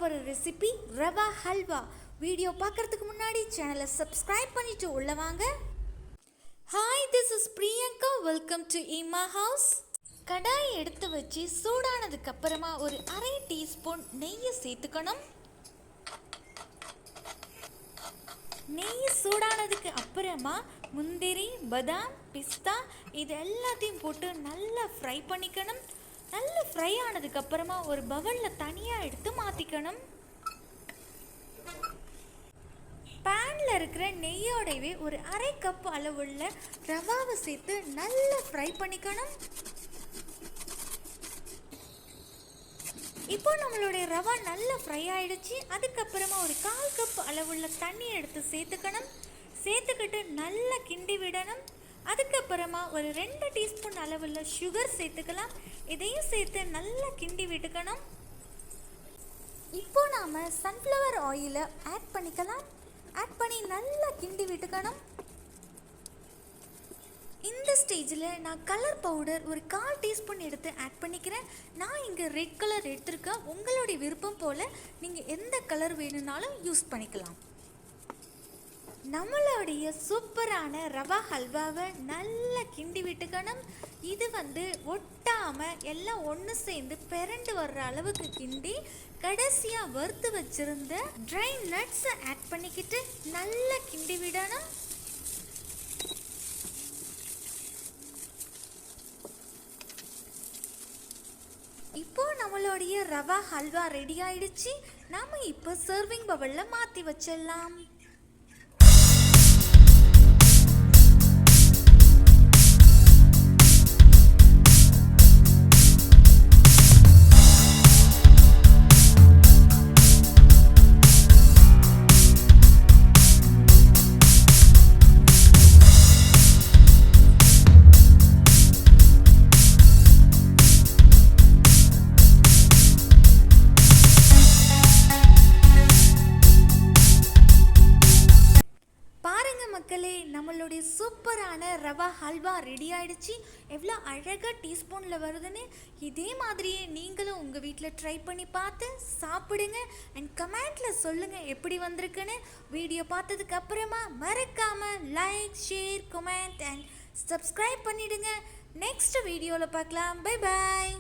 போகிற recipe rava halwa. Video பார்க்குறதுக்கு முன்னாடி சேனலை சப்ஸ்கிரைப் பண்ணிட்டு உள்ள வாங்க. Hi, this is Priyanka. Welcome to இமா ஹவுஸ். கடாயை எடுத்து வச்சு சூடானதுக்கு அப்புறமா ஒரு அரை டீஸ்பூன் நெய்யை சேர்த்துக்கணும். நெய் சூடானதுக்கு அப்புறமா முந்திரி, பாதாம், பிஸ்தா இது எல்லாத்தையும் போட்டு நல்லா ஃப்ரை பண்ணிக்கணும். நல்லா ஃப்ரை ஆனதுக்கு அப்புறமா ஒரு பவுலில் தனியாக எடுத்து மாற்றிக்கணும். பேனில் இருக்கிற நெய்யோடவே ஒரு அரை கப் அளவுள்ள ரவாவை சேர்த்து நல்லா ஃப்ரை பண்ணிக்கணும். இப்போ நம்மளுடைய ரவா நல்லா ஃப்ரை ஆயிடுச்சு. அதுக்கப்புறமா ஒரு 1/4 கப் அளவுள்ள தண்ணி எடுத்து சேர்த்துக்கணும். சேர்த்துக்கிட்டு நல்லா கிண்டி விடணும். அதுக்கப்புறமா ஒரு 2 டீஸ்பூன் அளவுள்ள சுகர் சேர்த்துக்கலாம். இதையும் சேர்த்து நல்லா கிண்டி விட்டுக்கணும். இப்போ நாம் சன்ஃப்ளவர் ஆயிலை ஆட் பண்ணிக்கலாம். ஆட் பண்ணி நல்லா கிண்டி விட்டுக்கணும். இந்த ஸ்டேஜில் நான் கலர் பவுடர் ஒரு 1/4 டீஸ்பூன் எடுத்து ஆட் பண்ணிக்கிறேன். நான் இங்கே ரெட் கலர் எடுத்துருக்கேன். உங்களுடைய விருப்பம் போல் நீங்கள் எந்த கலர் வேணும்னாலும் யூஸ் பண்ணிக்கலாம். நம்மளுடைய சூப்பரான ரவா ஹல்வாவை நல்லா கிண்டி விட்டுக்கணும். இது ஒட்டாமல் எல்லாம் ஒன்று சேர்ந்து பிறண்டு வர்ற அளவுக்கு கிண்டி கடைசியாக வறுத்து வச்சுருந்த ட்ரை நட்ஸை ஆட் பண்ணிக்கிட்டு நல்லா கிண்டி விடணும். இப்போ நம்மளுடைய ரவா ஹல்வா ரெடி ஆயிடுச்சு. நாம இப்போ சர்விங் பவுலில் மாற்றி வச்சிடலாம். மக்களே, நம்மளுடைய சூப்பரான ரவா ஹல்வா ரெடி ஆயிடுச்சு. எவ்வளோ அழகாக டீஸ்பூனில் வருதுன்னு இதே மாதிரியே நீங்களும் உங்கள் வீட்டில் ட்ரை பண்ணி பார்த்து சாப்பிடுங்க. அண்ட் கமெண்ட்டில் சொல்லுங்கள் எப்படி வந்திருக்குன்னு. வீடியோ பார்த்ததுக்கு அப்புறமா மறக்காமல் like, share, comment and subscribe பண்ணிவிடுங்க. நெக்ஸ்ட் வீடியோவில் பார்க்கலாம். Bye bye.